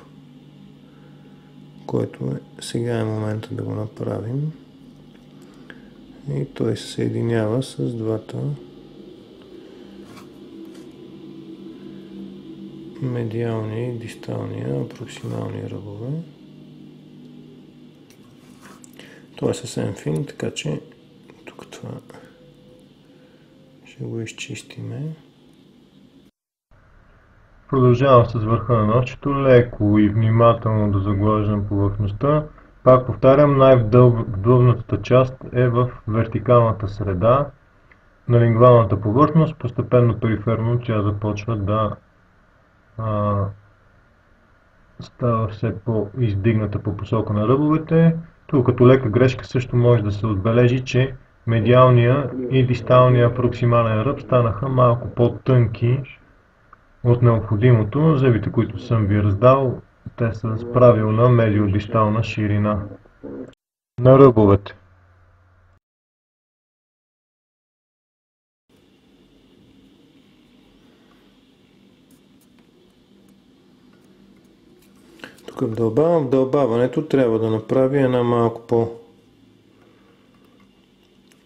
който сега е момента да го направим. И той се съединява с двата медиални и дистални апроксимални ръбове. Той е съвсем фин, така че тук това ще го изчистиме. Продължавам с върха на ножчето, леко и внимателно да заглаждам повърхността. Пак повтарям, най-вдълбната част е в вертикалната среда на лингвалната повърхност. Постепенно периферно тя започва да става все по-издигната по посока на ръбовете. Тук като лека грешка също може да се отбележи, че медиалния и дисталния апроксимален ръб станаха малко по-тънки от необходимото. Зъбите, които съм ви раздал, те са с правилна медиодистална ширина на ръбовете. Тук вдълбавам. Вдълбаването трябва да направи една малко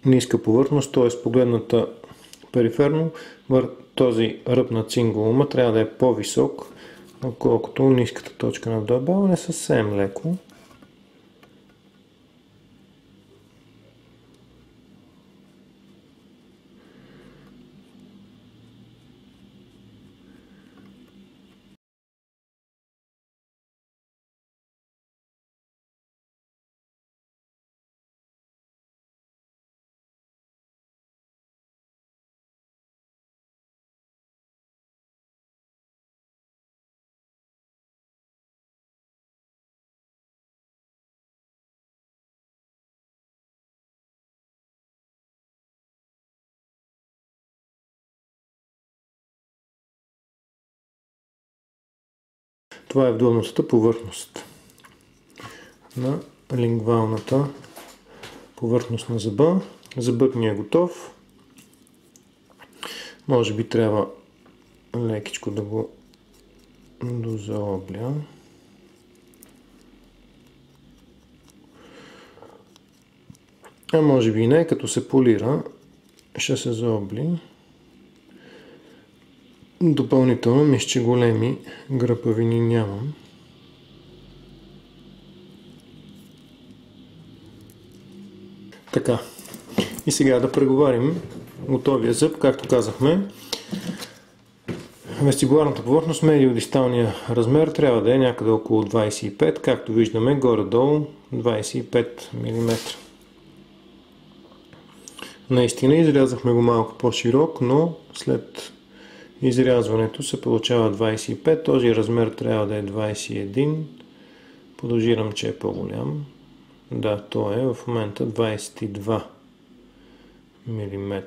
по-ниска повърхност, т.е. погледната периферно, този ръб на цингулума трябва да е по-висок, отколкото ниската точка на вдълбаване, съвсем леко. Това е вдълността повърхност на лингвалната повърхност на зъба. Зъбът ми е готов. Може би трябва лекичко да го дозаобля. А може би и не, като се полира, ще се заобли. Допълнително мисля, че големи гръбавини нямам. Така. И сега да преговарим готовия зъб. Както казахме, Вестибуларната повърхност, медиодисталния размер трябва да е някъде около 25, както виждаме горе-долу 25 мм. Наистина изрязахме го малко по-широк, но след изрязването се получава 25, този размер трябва да е 21, подозирам, че е по-голям. Да, то е в момента 22 мм.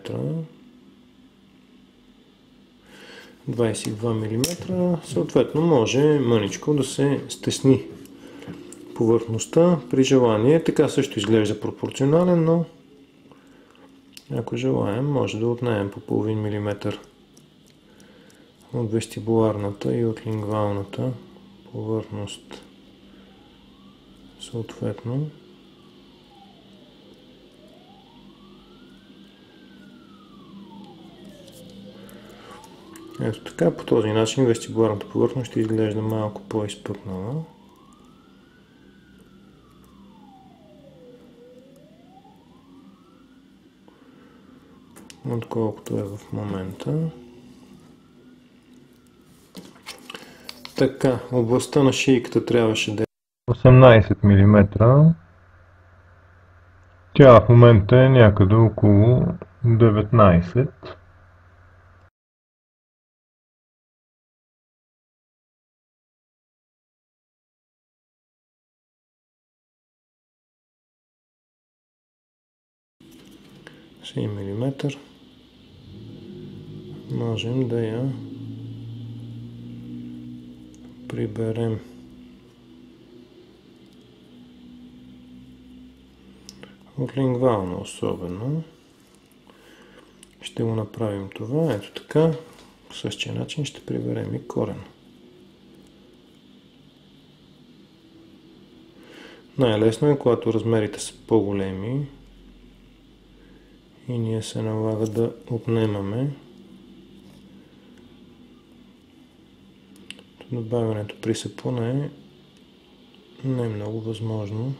22 мм, съответно може мъничко да се стесни повърхността при желание. Така също изглежда пропорционален, но ако желаем, може да отнемем по половин милиметър от вестибуларната и от лингвалната повърхност. Съответно, ето така, по този начин вестибуларната повърхност ще изглежда малко по-изпъкнала. Отколкото е в момента. Така, областта на шийката трябваше да е 18 мм. Тя в момента е някъде около 19. мм. Можем да я приберем. От лингвално особено. Ще го направим това. Ето така. По същия начин ще приберем и корен. Най-лесно е, когато размерите са по-големи и ние се налага да отнемаме. Добавянето при сапуна не е много възможно.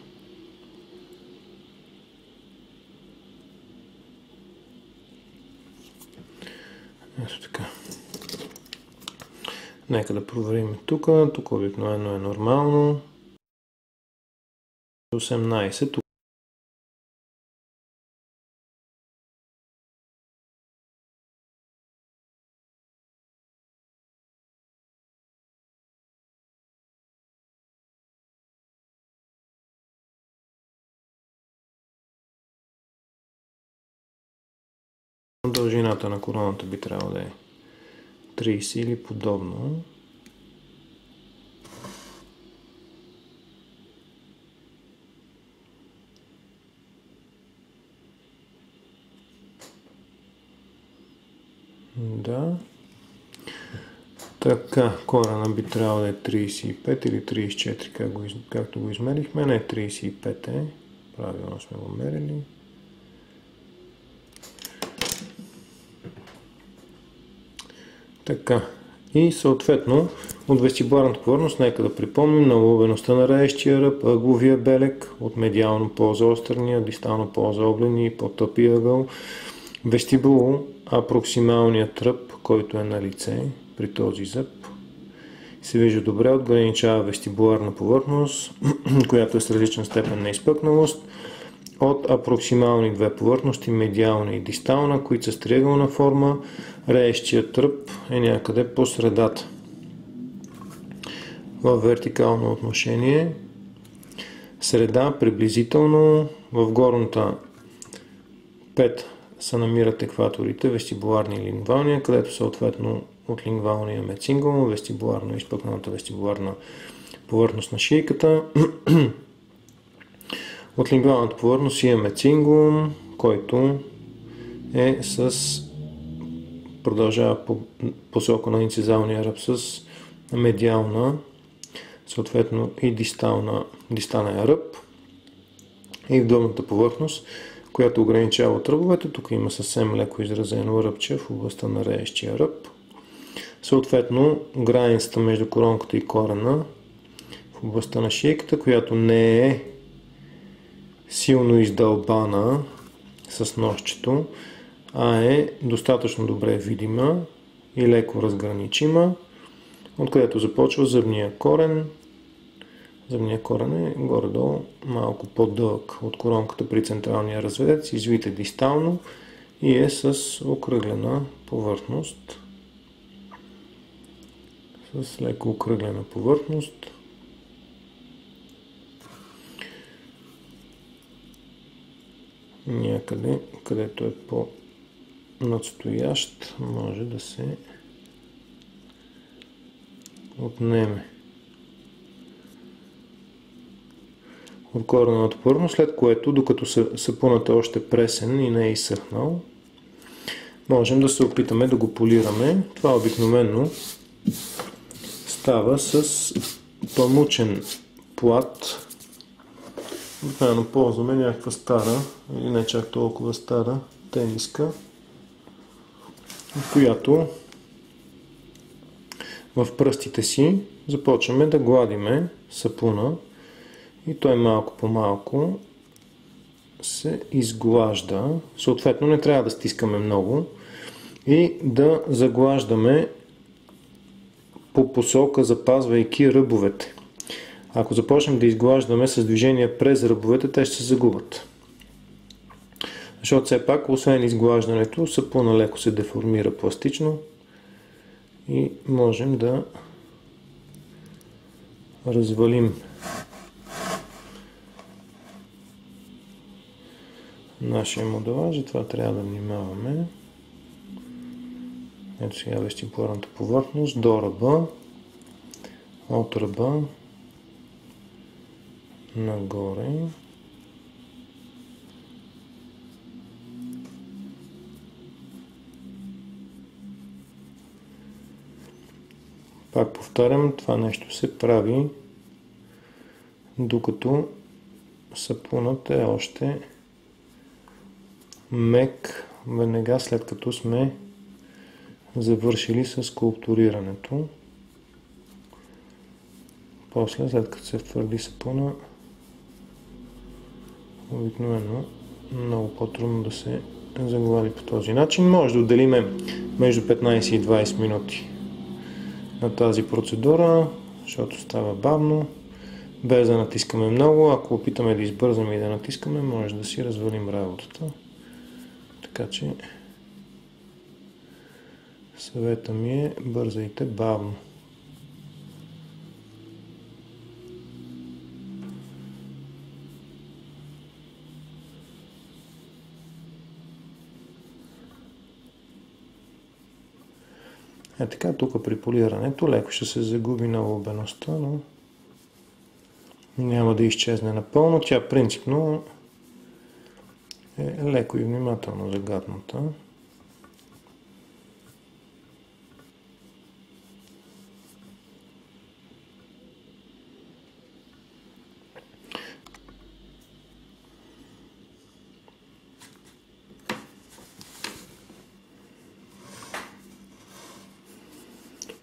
Ето така. Нека да проверим тук. Тук обикновено е нормално. 18. Дължината на короната би трябвало да е 30 или подобно. Да. Така, корена би трябвало да е 35 или 34, както го измерихме. Не, 35 е. Правилно сме го мерили. Така. И съответно от вестибуларната повърхност, нека да припомним наловеността на раещия ръб, ъгловия белег, от медиално по-заострения, дистално по-заоблени и по-тъпия ъгъл. Вестибул, апроксималният ръб, който е на лице при този зъб, се вижда добре, отграничава вестибуларна повърхност, която е с различна степен на изпъкналост, от апроксимални две повърхности, медиална и дистална, които са с триъгълна форма. Реещият ръб е някъде по средата. В вертикално отношение среда приблизително в горната 5 се намират екваторите, вестибуларни и лингвалния, където съответно от лингвалния имаме цингулум, вестибуларно и изпъкналата вестибуларна повърхност на шийката. От лингвалната повърхност имаме цингулум, който е продължава по посока на инцизалния ръб с медиална, съответно и дисталния ръб. И в долната повърхност, която ограничава тръбовете, тук има съвсем леко изразено ръбче в областта на реещия ръб. Съответно, границата между коронката и корена в областта на шийката, която не е силно издълбана с ножчето, а е достатъчно добре видима и леко разграничима, откъдето започва зъбния корен. Зъбния корен е горе-долу малко по-дълъг от коронката при централния разведец, извит е дистално и е с окръглена повърхност. С леко окръглена повърхност. Някъде, където е по-надстоящ, може да се отнеме от кореновата повърхност, след което, докато сапунът е още пресен и не е изсъхнал, можем да се опитаме да го полираме. Това обикновено става с памучен плат. Обикновено ползваме някаква стара или не чак толкова стара тениска, в която в пръстите си започваме да гладиме сапуна и той малко по малко се изглажда. Съответно не трябва да стискаме много и да заглаждаме по посока, запазвайки ръбовете. Ако започнем да изглаждаме с движение през ръбовете, те ще се загубят. Защото все пак, освен изглаждането, сапуна леко се деформира пластично и можем да развалим нашия моделаж, затова трябва да внимаваме. Ето сега вестибуларната повърхност до ръба, от ръба нагоре. Пак повтарям, това нещо се прави докато сапунът е още мек, веднага след като сме завършили с скулптурирането. После, след като се втвърди сапуна, обикновено много по-трудно да се заглади по този начин. Може да отделиме между 15 и 20 минути на тази процедура, защото става бавно, без да натискаме много. Ако опитаме да избързаме и да натискаме, може да си развалим работата. Така че съвета ми е, бързайте бавно. Е така, тук при полирането леко ще се загуби налобеността, но няма да изчезне напълно. Тя принципно е леко и внимателно загатната.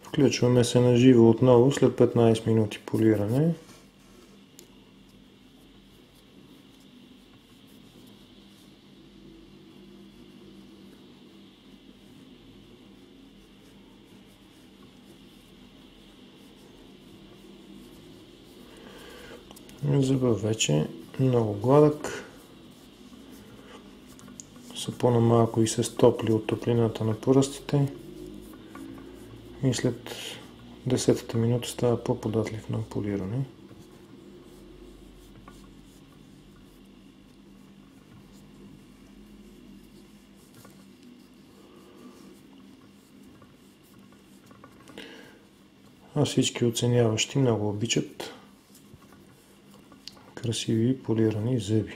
Включваме се на живо отново след 15 минути полиране. Зъбът вече много гладък. Сапуна малко и се стопли от топлината на пръстите. И след 10-та минута става по-податлив на полиране. А всички оценяващи много обичат красиви полирани зъби.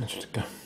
Ето така.